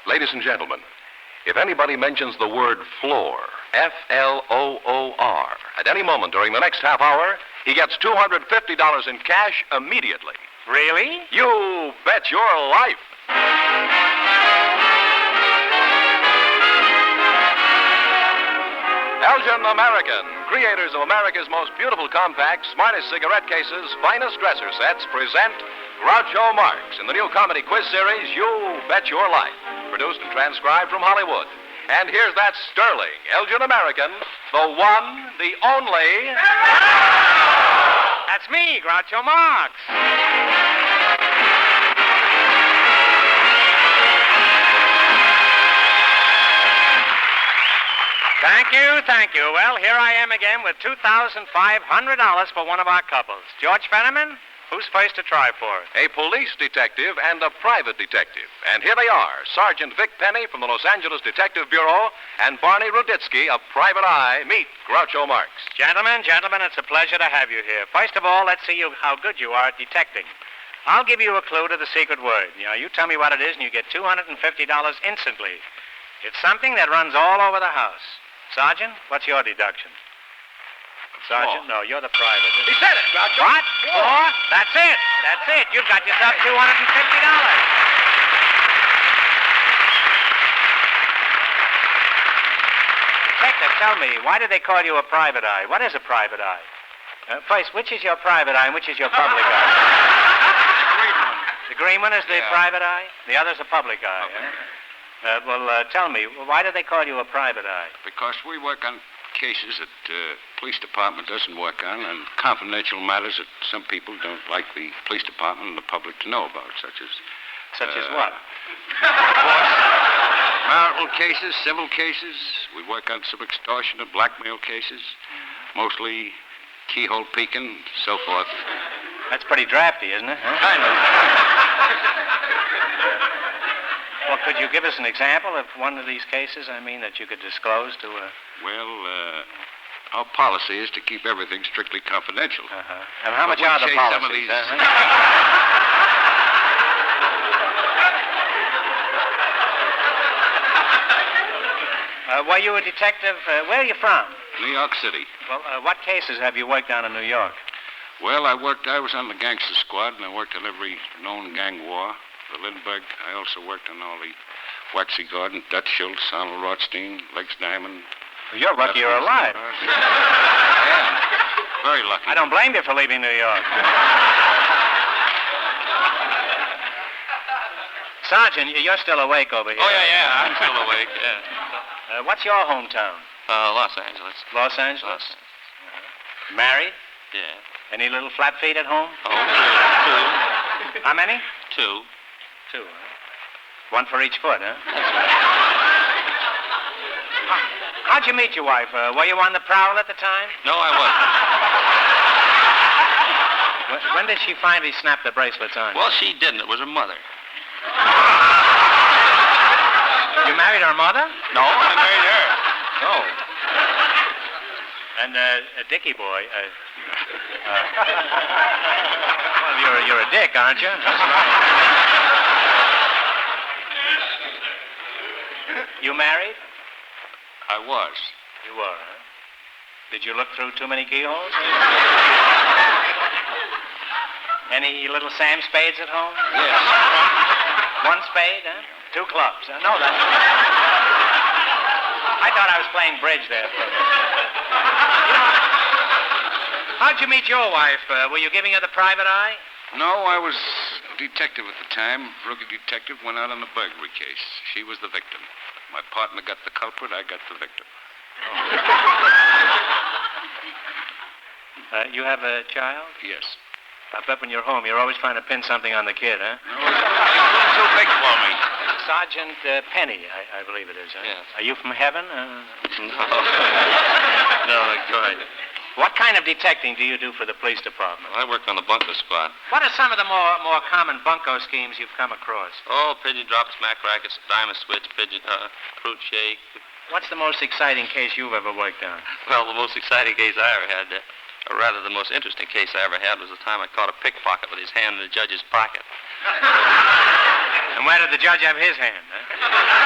Ladies and gentlemen, if anybody mentions the word floor, Floor, at any moment during the next half hour, he gets $250 in cash immediately. Really? You bet your life. Elgin American, creators of America's most beautiful compacts, smartest cigarette cases, finest dresser sets, present Groucho Marx in the new comedy quiz series, You Bet Your Life, produced and transcribed from Hollywood. And here's that sterling Elgin American, the one, the only... That's me, Groucho Marx. Thank you. Well, here I am again with $2,500 for one of our couples. George Fenneman, who's first to try for it? A police detective and a private detective. And here they are, Sergeant Vic Penny from the Los Angeles Detective Bureau and Barney Ruditsky, a private eye. Meet Groucho Marx. Gentlemen, it's a pleasure to have you here. First of all, let's see how good you are at detecting. I'll give you a clue to the secret word. You tell me what it is, and you get $250 instantly. It's something that runs all over the house. Sergeant, what's your deduction? Sergeant, no, you're the private. He said it, Groucho. What? Four? That's it. You've got yourself $250. Detective, tell me, why do they call you a private eye? What is a private eye? First, which is your private eye and which is your public eye? The green one. The green one is the private eye? The other's a public eye, huh? Tell me, why do they call you a private eye? Because we work on cases that police department doesn't work on, and confidential matters that some people don't like the police department and the public to know about, such as what? Marital cases, civil cases. We work on some extortion and blackmail cases, mostly keyhole peeking, so forth. That's pretty drafty, isn't it? Huh? Kind of. Well, could you give us an example of one of these cases, that you could disclose to a... Well, our policy is to keep everything strictly confidential. Uh-huh. And how much we are the chase policies? Some of these... Were you a detective? Where are you from? New York City. Well, what cases have you worked on in New York? Well, I was on the gangster squad, and I worked on every known gang war. The Lindbergh, I also worked on all the Waxy Gordon, Dutch Schultz, Arnold Rothstein, Legs Diamond. Well, you're lucky you're alive. Yeah, very lucky. I don't blame you for leaving New York. Sergeant, you're still awake over here. Oh, yeah, I'm still awake, yeah. What's your hometown? Los Angeles. Los Angeles? Married? Yeah. Any little flat feet at home? Oh, two. How many? Two. Two, huh? One for each foot, huh? That's right. How'd you meet your wife? Were you on the prowl at the time? No, I wasn't. When did she finally snap the bracelets on you? Well, she didn't. It was her mother. You married her mother? No, I married her. Oh. And, Dickie boy, well, you're a dick, aren't you? That's right. You married? I was. You were, huh? Did you look through too many keyholes? Any little Sam Spades at home? Yes. One spade, huh? Two clubs. No, that's... I thought I was playing bridge there for a minute. How'd you meet your wife? Were you giving her the private eye? No, I was a detective at the time. Rookie detective went out on a burglary case. She was the victim. My partner got the culprit, I got the victim. You have a child? Yes. I bet when you're home, you're always trying to pin something on the kid, huh? No, it's too big for me. Sergeant Penny, I believe it is, huh? Yes. Are you from heaven? No, that's right. What kind of detecting do you do for the police department? I worked on the bunker squad. What are some of the more common bunco schemes you've come across? Oh, pigeon drop, smack rackets, diamond switch, pigeon, fruit shake. What's the most exciting case you've ever worked on? Well, the most exciting case I ever had, or rather the most interesting case I ever had was the time I caught a pickpocket with his hand in the judge's pocket. And where did the judge have his hand, huh?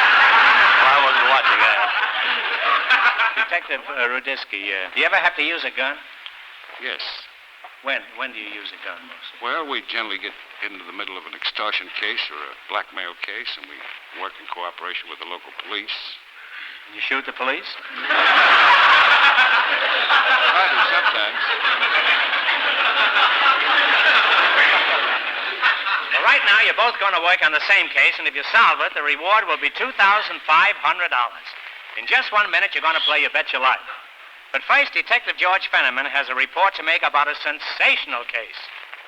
watching that. Detective Ruditsky, do you ever have to use a gun? Yes. When? When do you use a gun mostly? Well, we generally get into the middle of an extortion case or a blackmail case, and we work in cooperation with the local police. You shoot the police? I do sometimes. Well, right now, you're both going to work on the same case, and if you solve it, the reward will be $2,500. In just 1 minute, you're going to play You Bet Your Life. But first, Detective George Fenneman has a report to make about a sensational case.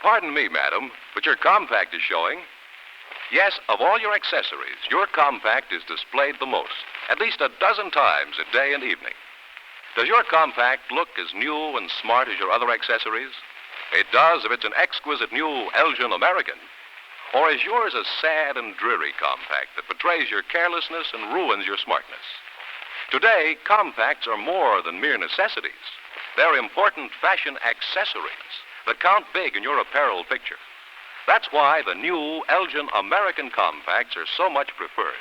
Pardon me, madam, but your compact is showing. Yes, of all your accessories, your compact is displayed the most, at least a dozen times a day and evening. Does your compact look as new and smart as your other accessories? It does if it's an exquisite new Elgin American. Or is yours a sad and dreary compact that betrays your carelessness and ruins your smartness? Today, compacts are more than mere necessities. They're important fashion accessories that count big in your apparel picture. That's why the new Elgin American compacts are so much preferred.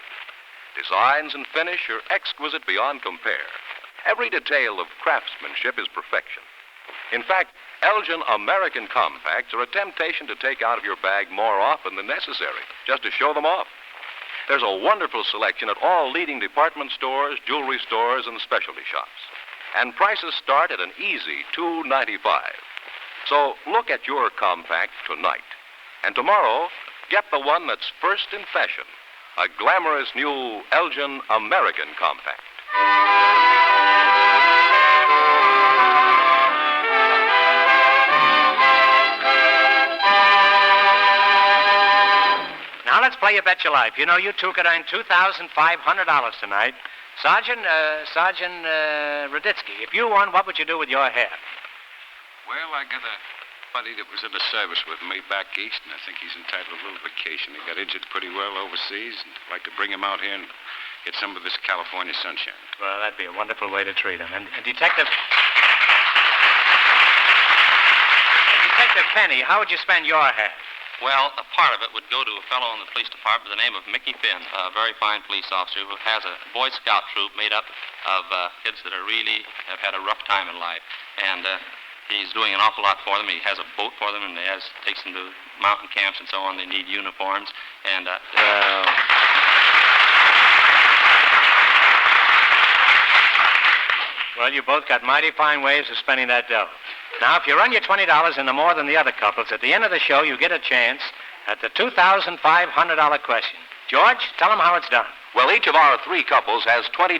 Designs and finish are exquisite beyond compare. Every detail of craftsmanship is perfection. In fact, Elgin American compacts are a temptation to take out of your bag more often than necessary, just to show them off. There's a wonderful selection at all leading department stores, jewelry stores, and specialty shops. And prices start at an easy $2.95. So look at your compact tonight. And tomorrow, get the one that's first in fashion, a glamorous new Elgin American compact. Now let's play You Bet Your Life. You know, you two could earn $2,500 tonight. Sergeant Ruditsky, if you won, what would you do with your hair? Well, I got a buddy that was in the service with me back east, and I think he's entitled to a little vacation. He got injured pretty well overseas, and I'd like to bring him out here and get some of this California sunshine. Well, that'd be a wonderful way to treat him. And Detective Penny, how would you spend your hair? Well, a part of it would go to a fellow in the police department by the name of Mickey Finn, a very fine police officer who has a Boy Scout troop made up of kids that are really have had a rough time in life. And he's doing an awful lot for them. He has a boat for them, and takes them to mountain camps and so on. They need uniforms. And well, you both got mighty fine ways of spending that dough. Now, if you run your $20 into more than the other couples, at the end of the show, you get a chance at the $2,500 question. George, tell them how it's done. Well, each of our three couples has $20.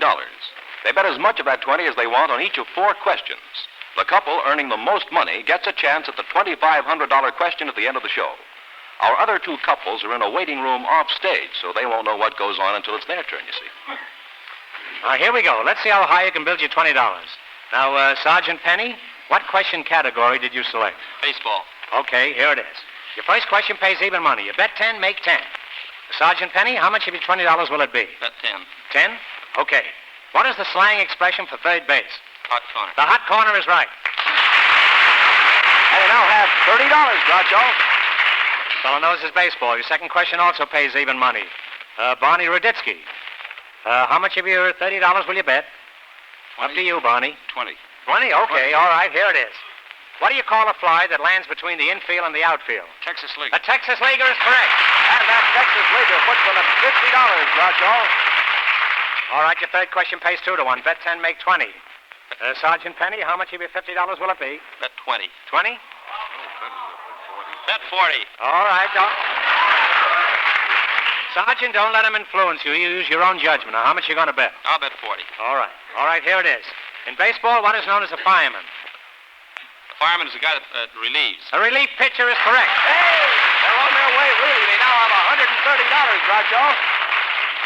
They bet as much of that 20 as they want on each of 4 questions. The couple earning the most money gets a chance at the $2,500 question at the end of the show. Our other 2 couples are in a waiting room off stage, so they won't know what goes on until it's their turn, you see. Now, here we go. Let's see how high you can build your $20. Now, Sergeant Penny, what question category did you select? baseball. Okay, here it is. Your first question pays even money. You bet 10, make 10. Sergeant Penny, how much of your $20 will it be? Bet 10. 10? Okay. What is the slang expression for third base? Hot corner. The hot corner is right. And you now have $30, Groucho. Fellow knows his baseball. Your second question also pays even money. Barney Ruditsky. How much of your $30 will you bet? 20. Up to you, Barney. 20. 20? Okay, 20. All right, here it is. What do you call a fly that lands between the infield and the outfield? Texas League. A Texas Leaguer is correct. And that Texas Leaguer puts them at $50, Groucho. All right, your third question pays 2 to 1. Bet 10, make 20. Sergeant Penny, how much of your $50 will it be? Bet 20. 20? Bet 40. All right, don't... Sergeant, don't let him influence you. You use your own judgment. Now, how much you going to bet? I'll bet 40. All right. All right, here it is. In baseball, what is known as a fireman? The fireman is the guy that relieves. A relief pitcher is correct. Hey, they're on their way, really. They now have $130, Groucho.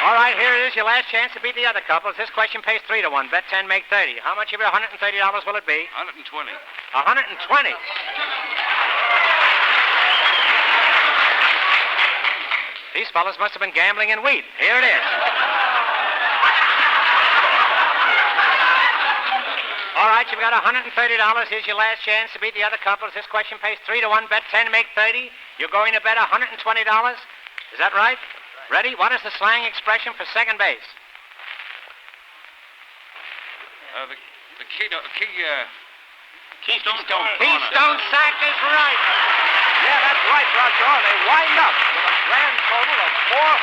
All right, here it is, your last chance to beat the other couples. This question pays 3 to 1. Bet 10, make 30. How much of your $130 will it be? 120. 120. These fellas must have been gambling in wheat. Here it is. All right, you've got $130. Here's your last chance to beat the other couples. This question pays 3 to 1. Bet 10, make 30. You're going to bet $120. Is that right? Ready? What is the slang expression for second base? The key, Keystone Keystone Sack is right. Yeah, that's right, Groucho. They wind up with a grand total of $490.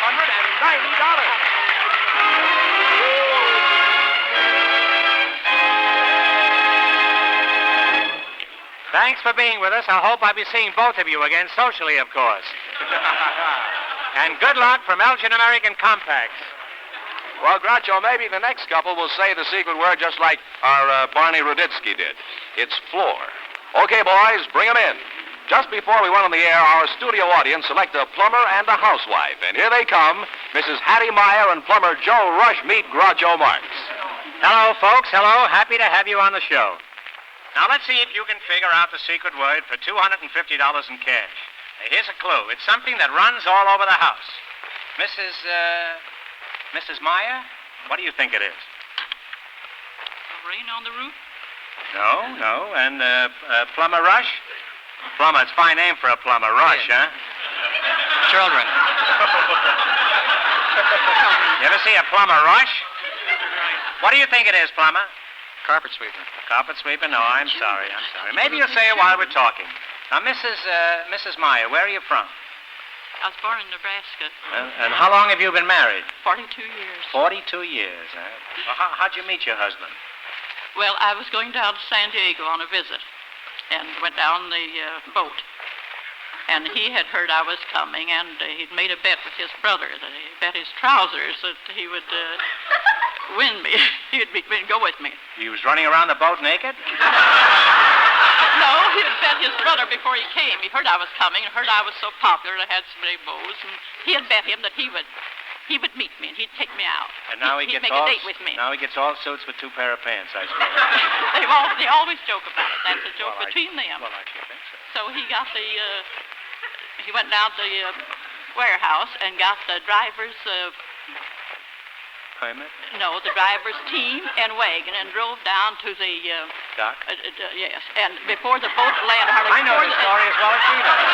Thanks for being with us. I hope I'll be seeing both of you again, socially, of course. And good luck from Elgin American Compacts. Well, Groucho, maybe the next couple will say the secret word just like our Barney Ruditsky did. It's floor. Okay, boys, bring 'em in. Just before we went on the air, our studio audience select a plumber and a housewife. And here they come. Mrs. Hattie Meyer and plumber Joe Rush meet Groucho Marx. Hello, folks. Hello. Happy to have you on the show. Now, let's see if you can figure out the secret word for $250 in cash. Now, here's a clue. It's something that runs all over the house. Mrs. Meyer, what do you think it is? A rain on the roof? No. And Plumber Rush? Plumber, it's a fine name for a plumber. Rush, huh? Children. You ever see a plumber rush? What do you think it is, plumber? Carpet sweeper. Carpet sweeper? No, I'm sorry. Maybe you'll say it while we're talking. Now, Mrs. Meyer, where are you from? I was born in Nebraska. And how long have you been married? 42 years. 42 years, huh? Well, how'd you meet your husband? Well, I was going down to San Diego on a visit and went down the boat. And he had heard I was coming, and he'd made a bet with his brother that he bet his trousers that he would win me. He'd go with me. He was running around the boat naked? No, he had bet his brother before he came. He heard I was coming and heard I was so popular and I had so many beaux, and he had bet him that he would meet me and he'd take me out. And now he'd gets make a date with me. Now he gets all suits with two pair of pants, I suppose. They always joke about it. That's a joke between them. Well, I should think so. So he got he went down to the warehouse and got the driver's Permit? No, the driver's team and wagon and drove down to the Dock? Yes. And before the boat landed, I know the story as well as she does.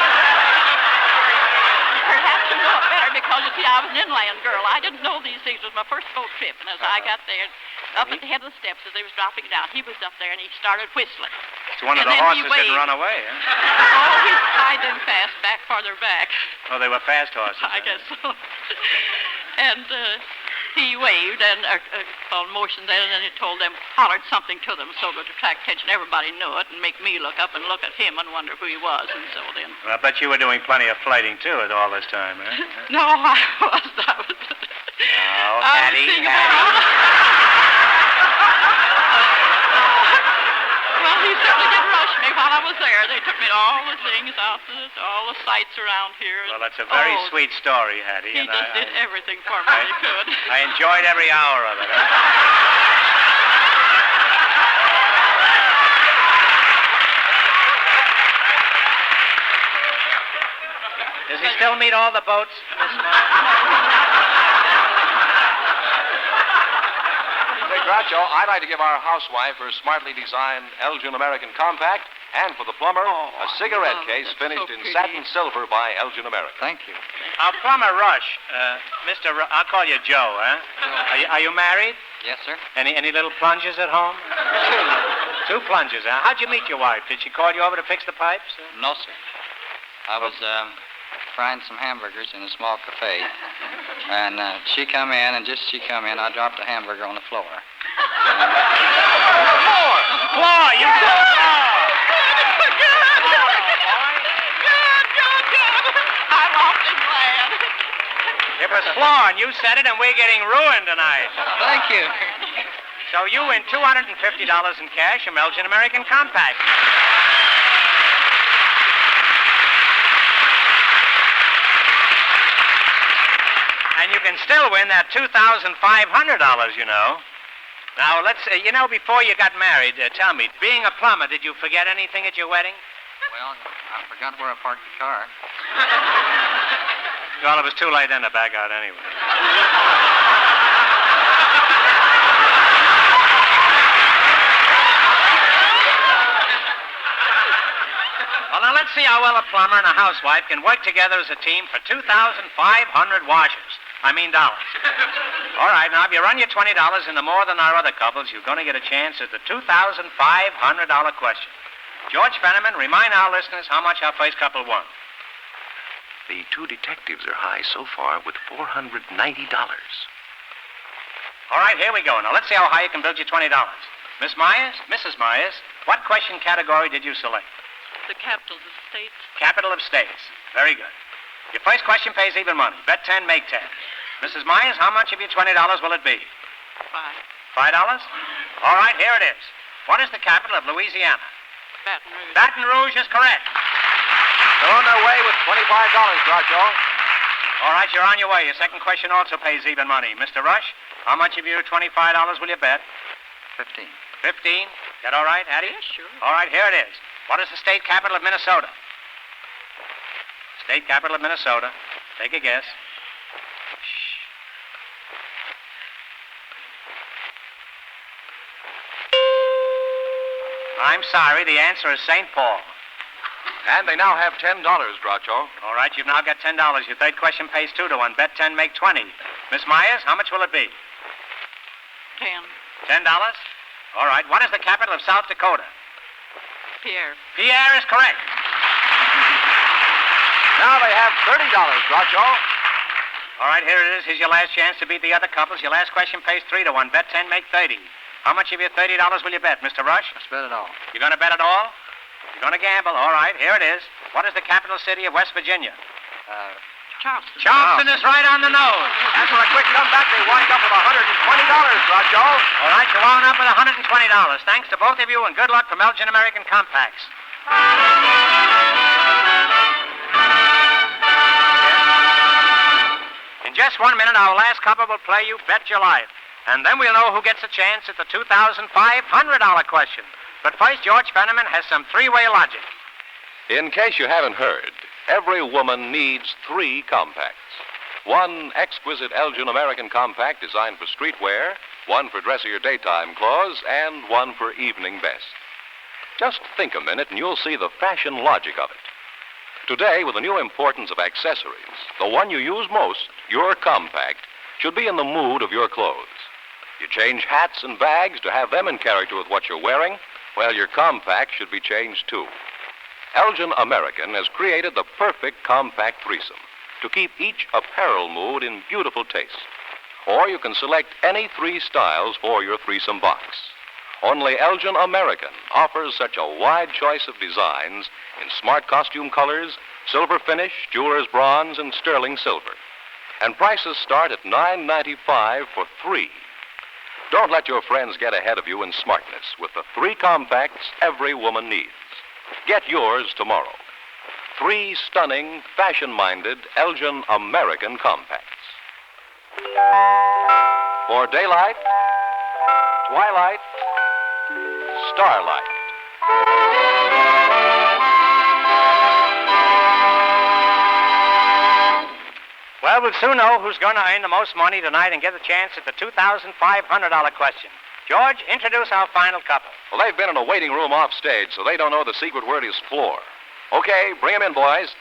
Perhaps you know it better because, you see, I was an inland girl. I didn't know these things. It was my first boat trip. And as I got there, up at the head of the steps as they was dropping down, he was up there and he started whistling. It's one of the horses that run away, huh? Oh, he tied them fast farther back. Oh, they were fast horses. I guess so. And he waved and motioned then, and then he told them, hollered something to them so to attract attention. Everybody knew it and make me look up and look at him and wonder who he was. And so then... Well, I bet you were doing plenty of flirting, too, at all this time, huh? No, I wasn't. Oh, Hattie. Well, he certainly did rush me while I was there. They took me to all the things out, all the sights around here. Well, that's a very sweet story, Hattie. He just did everything for me he could. I enjoyed every hour of it. Does he still meet all the boats, Miss Groucho, I'd like to give our housewife her smartly designed Elgin American Compact, and for the plumber, a cigarette case finished in satin silver by Elgin American. Thank you. Plumber Rush, I'll call you Joe, huh? Are you married? Yes, sir. Any little plunges at home? Two plunges, huh? How'd you meet your wife? Did she call you over to fix the pipes? No, sir. I was frying some hamburgers in a small cafe, and she come in, and just she come in, I dropped a hamburger on the floor. Floor! You said floor! I'm awfully glad. It was floor, and you said it, and we're getting ruined tonight. Thank you. So you win $250 in cash from Elgin American Compact. And you can still win that $2,500, you know. Now, before you got married, tell me, being a plumber, did you forget anything at your wedding? Well, I forgot where I parked the car. Well, it was too late then to back out anyway. Well, now let's see how well a plumber and a housewife can work together as a team for $2,500 washers. I mean dollars. All right, now, if you run your $20 into more than our other couples, you're going to get a chance at the $2,500 question. George Fenneman, remind our listeners how much our first couple won. The two detectives are high so far with $490. All right, here we go. Now, let's see how high you can build your $20. Miss Myers, Mrs. Myers, what question category did you select? The capitals of states. Capital of states. Very good. Your first question pays even money. Bet 10, make 10. Mrs. Myers, how much of your $20 will it be? $5. $5? All right, here it is. What is the capital of Louisiana? Baton Rouge. Baton Rouge is correct. They're on their way with $25, Groucho. All right, you're on your way. Your second question also pays even money. Mr. Rush, how much of your $25 will you bet? 15. 15? That all right, Hattie? Yes, sure. All right, here it is. What is the state capital of Minnesota? State capital of Minnesota. Take a guess. Shh. I'm sorry, the answer is St. Paul. And they now have $10, Groucho. All right, you've now got $10. Your third question pays 2 to 1. Bet 10, make 20. Miss Myers, how much will it be? 10. $10? All right, what is the capital of South Dakota? Pierre. Pierre is correct. Now they have $30, Groucho. All right, here it is. Here's your last chance to beat the other couples. Your last question pays 3 to 1. Bet 10, make 30. How much of your $30 will you bet, Mr. Rush? I spent it all. You're going to bet it all? You're going to gamble. All right, here it is. What is the capital city of West Virginia? Charleston. Charleston is right on the nose. After a quick comeback, they wind up with $120, Groucho. All right, you wound up with $120. Thanks to both of you, and good luck from Elgin American Compacts. In just 1 minute, our last couple will play You Bet Your Life. And then we'll know who gets a chance at the $2,500 question. But first, George Fenneman has some three-way logic. In case you haven't heard, every woman needs 3 compacts. One exquisite Elgin American compact designed for streetwear, one for dress of your daytime clothes, and one for evening best. Just think a minute and you'll see the fashion logic of it. Today, with the new importance of accessories, the one you use most, your compact, should be in the mood of your clothes. You change hats and bags to have them in character with what you're wearing, well, your compact should be changed too. Elgin American has created the perfect compact threesome to keep each apparel mood in beautiful taste. Or you can select any 3 styles for your threesome box. Only Elgin American offers such a wide choice of designs in smart costume colors, silver finish, jeweler's bronze, and sterling silver. And prices start at $9.95 for 3. Don't let your friends get ahead of you in smartness with the 3 compacts every woman needs. Get yours tomorrow. 3 stunning, fashion-minded Elgin American compacts. For daylight, twilight, starlight. Well, we'll soon know who's going to earn the most money tonight and get a chance at the $2,500 question. George, introduce our final couple. Well, they've been in a waiting room off stage, so they don't know the secret word is floor. Okay, bring 'em in, boys.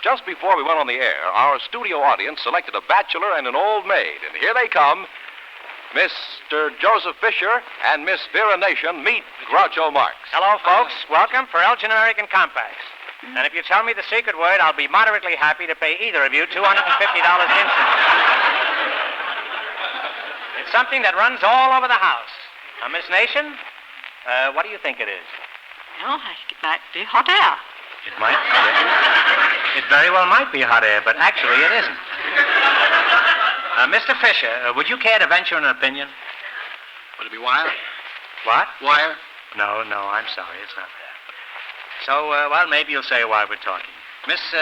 Just before we went on the air, our studio audience selected a bachelor and an old maid. And here they come. Mr. Joseph Fisher and Miss Vera Nation meet Groucho Marx. Hello, folks. Welcome for Elgin American Compacts. And if you tell me the secret word, I'll be moderately happy to pay either of you $250 instantly. It's something that runs all over the house. Now, Miss Nation, what do you think it is? Well, it might be hot air. It might be. It very well might be hot air, but actually it isn't. Mr. Fisher, would you care to venture an opinion? Would it be wire? What? Wire? No, I'm sorry. It's not that. So, well, maybe you'll say why we're talking. Miss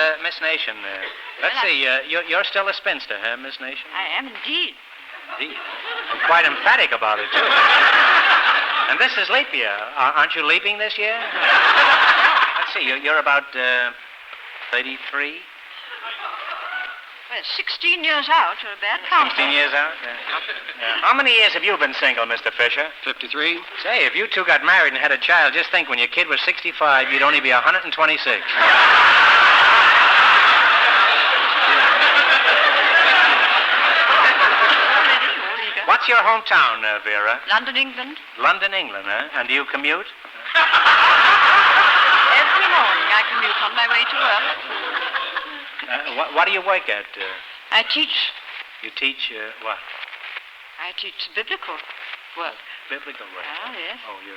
Nation, let's see. You're still a spinster, huh, Miss Nation? I am indeed. Indeed. And quite emphatic about it, too. And this is leap year. Aren't you leaping this year? Let's see. You're about 33? Well, 16 years out, or bad count. 16 years out? Yeah. How many years have you been single, Mr. Fisher? 53. Say, if you two got married and had a child, just think when your kid was 65, you'd only be 126. What's your hometown, Vera? London, England. London, England, huh? And do you commute? Every morning I commute on my way to work. What do you work at? I teach. You teach what? I teach biblical work. Biblical work. Ah, yes. Oh, you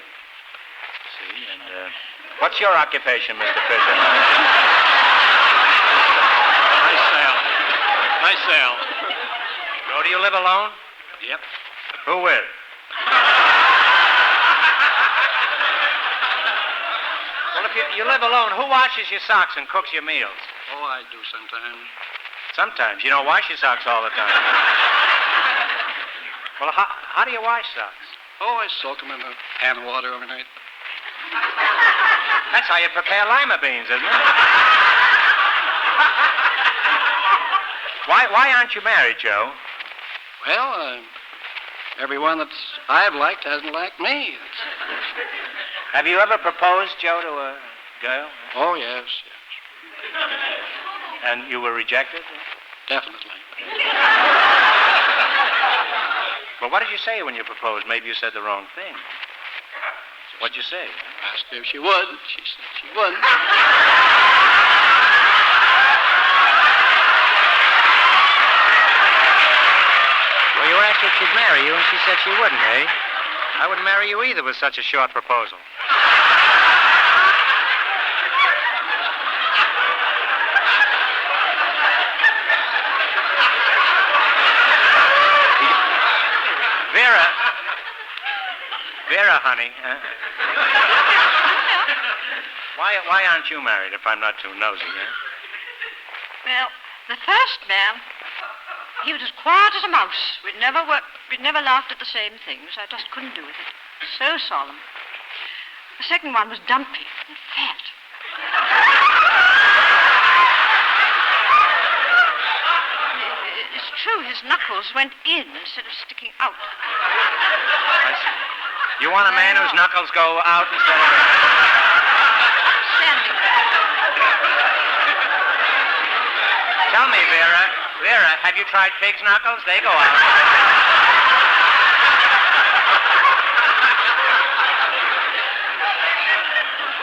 see. And what's your occupation, Mr. Fisher? I sell. Oh, do you live alone? Yep. Who with? Well, if you live alone, who washes your socks and cooks your meals? Oh, I do sometimes. Sometimes. You don't wash your socks all the time. Well, how do you wash socks? Oh, I soak them in a pan of water overnight. That's how you prepare lima beans, isn't it? Why aren't you married, Joe? Well, everyone that I've liked hasn't liked me. Have you ever proposed, Joe, to a girl? Oh, yes. And you were rejected? Definitely. Well, what did you say when you proposed? Maybe you said the wrong thing. What'd you say? Asked her if she would. She said she would. Well, you asked her if she'd marry you, and she said she wouldn't, eh? I wouldn't marry you either with such a short proposal. Vera, honey. Why aren't you married, if I'm not too nosy, eh? Well, the first man, he was as quiet as a mouse. We'd never laughed at the same things. I just couldn't do with it. So solemn. The second one was dumpy and fat. It's true, his knuckles went in instead of sticking out. You want a man whose knuckles go out instead of... Standing there. Tell me, Vera, have you tried pig's knuckles? They go out.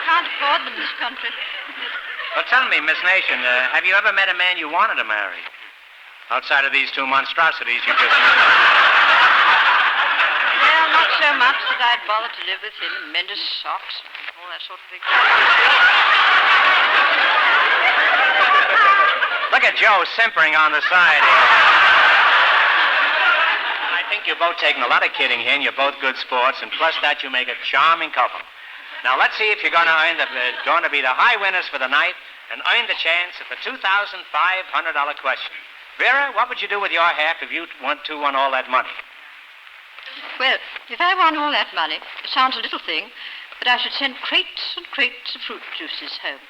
Can't afford them in this country. Well, tell me, Miss Nation, have you ever met a man you wanted to marry? Outside of these two monstrosities you just... Well, not so much that I'd bother to live with him and mend his socks and all that sort of thing. Look at Joe simpering on the side. I think you're both taking a lot of kidding here, and you're both good sports, and plus that you make a charming couple. Now, let's see if you're going to be the high winners for the night and earn the chance at the $2,500 question. Vera, what would you do with your half if you won all that money? Well, if I won all that money, it sounds a little thing, but I should send crates and crates of fruit juices home.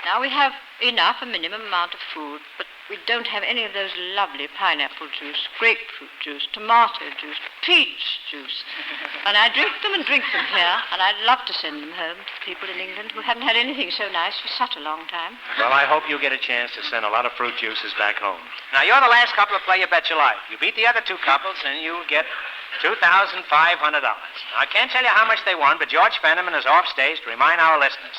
Now we have enough, a minimum amount of food, but we don't have any of those lovely pineapple juice, grapefruit juice, tomato juice, peach juice. And I drink them and drink them here, and I'd love to send them home to people in England who haven't had anything so nice for such a long time. Well, I hope you get a chance to send a lot of fruit juices back home. Now, you're the last couple to play You Bet Your Life. You beat the other two couples, and you get $2,500. Now, I can't tell you how much they won, but George Fenneman is off stage to remind our listeners.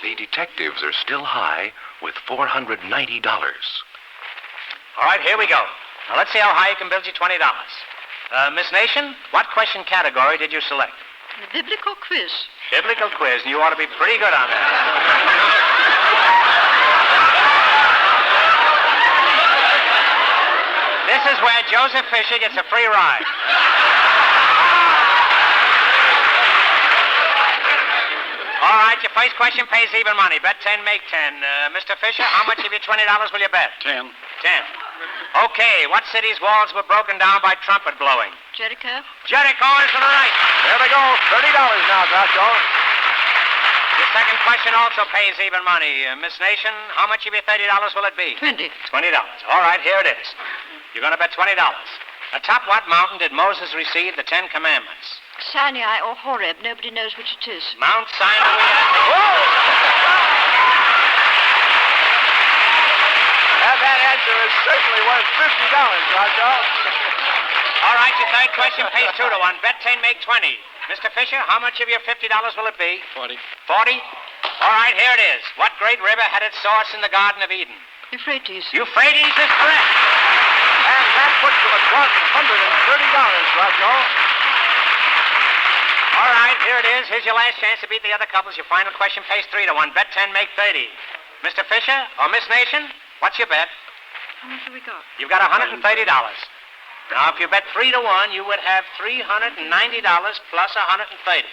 The detectives are still high with $490. All right, here we go. Now, let's see how high you can build you $20. Miss Nation, what question category did you select? The biblical quiz. Biblical quiz, and you ought to be pretty good on that. This is where Joseph Fisher gets a free ride. All right, your first question pays even money. Bet 10, make 10. Mr. Fisher, how much of your $20 will you bet? 10. 10. Okay, what city's walls were broken down by trumpet blowing? Jericho. Jericho is to the right. There we go. $30 now, Groucho. Your second question also pays even money. Miss Nation, how much of your $30 will it be? 20. $20. All right, here it is. You're going to bet $20. Atop what mountain did Moses receive the Ten Commandments? Sinai or Horeb, nobody knows which it is. Mount Sinai. And that answer is certainly worth $50, Groucho. right, your third question pays 2 to 1. Bet 10, make 20. Mr. Fisher, how much of your $50 will it be? 40. 40? All right, here it is. What great river had its source in the Garden of Eden? Euphrates. Euphrates is correct. And that puts you at $130, Groucho. All right, here it is. Here's your last chance to beat the other couples. Your final question pays 3 to 1. Bet 10, make 30. Mr. Fisher or Miss Nation, what's your bet? How much have we got? You've got $130. Now, if you bet 3 to 1, you would have $390 plus 130.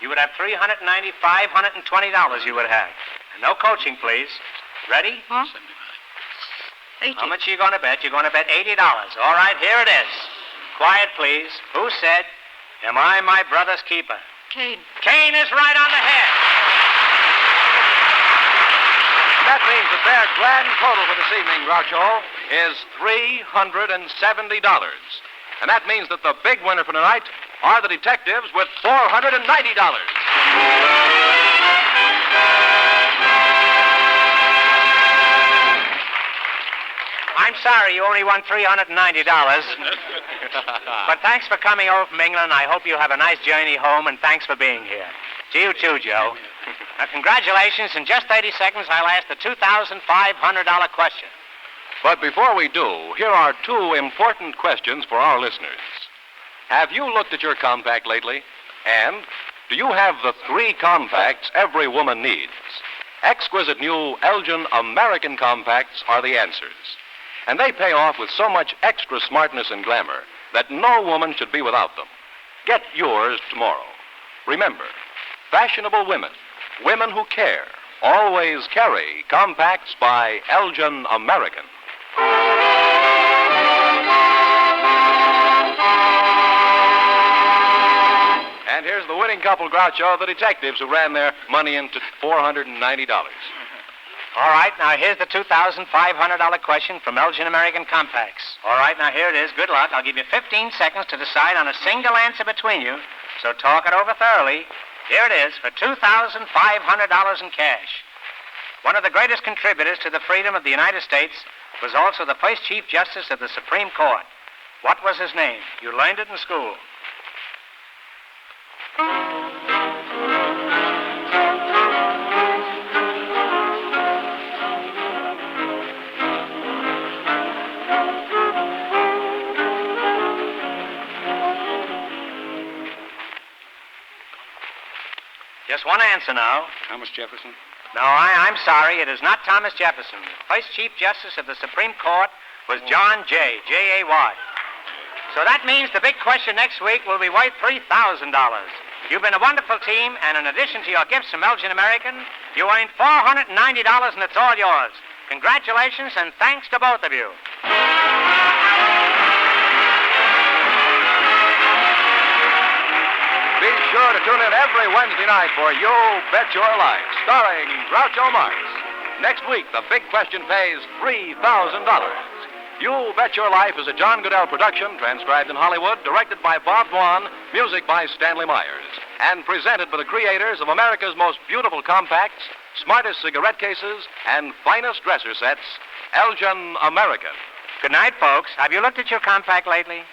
You would have $390, $520 you would have. And no coaching, please. Ready? Huh? 80. How much are you going to bet? You're going to bet $80. All right, here it is. Quiet, please. Who said, am I my brother's keeper? Cain. Cain is right on the head. That means that their grand total for this evening, Groucho, is $370. And that means that the big winner for tonight are the detectives with $490. I'm sorry you only won $390. But thanks for coming over from England. I hope you have a nice journey home, and thanks for being here. To you too, Joe. Now, congratulations. In just 30 seconds, I'll ask the $2,500 question. But before we do, here are 2 important questions for our listeners. Have you looked at your compact lately? And do you have the 3 compacts every woman needs? Exquisite new Elgin American compacts are the answers. And they pay off with so much extra smartness and glamour that no woman should be without them. Get yours tomorrow. Remember, fashionable women, women who care, always carry compacts by Elgin American. And here's the winning couple, Groucho, the detectives who ran their money into $490. All right, now here's the $2,500 question from Elgin American Compacts. All right, now here it is. Good luck. I'll give you 15 seconds to decide on a single answer between you, so talk it over thoroughly. Here it is for $2,500 in cash. One of the greatest contributors to the freedom of the United States was also the first Chief Justice of the Supreme Court. What was his name? You learned it in school. Just one answer now. Thomas Jefferson? No, I'm sorry. It is not Thomas Jefferson. The first Chief Justice of the Supreme Court was John Jay, J-A-Y. So that means the big question next week will be worth $3,000. You've been a wonderful team, and in addition to your gifts from Elgin American, you earned $490, and it's all yours. Congratulations, and thanks to both of you. Be sure to tune in every Wednesday night for You Bet Your Life, starring Groucho Marx. Next week, the big question pays $3,000. You Bet Your Life is a John Goodell production, transcribed in Hollywood, directed by Bob Dwan, music by Stanley Myers, and presented by the creators of America's most beautiful compacts, smartest cigarette cases, and finest dresser sets, Elgin American. Good night, folks. Have you looked at your compact lately?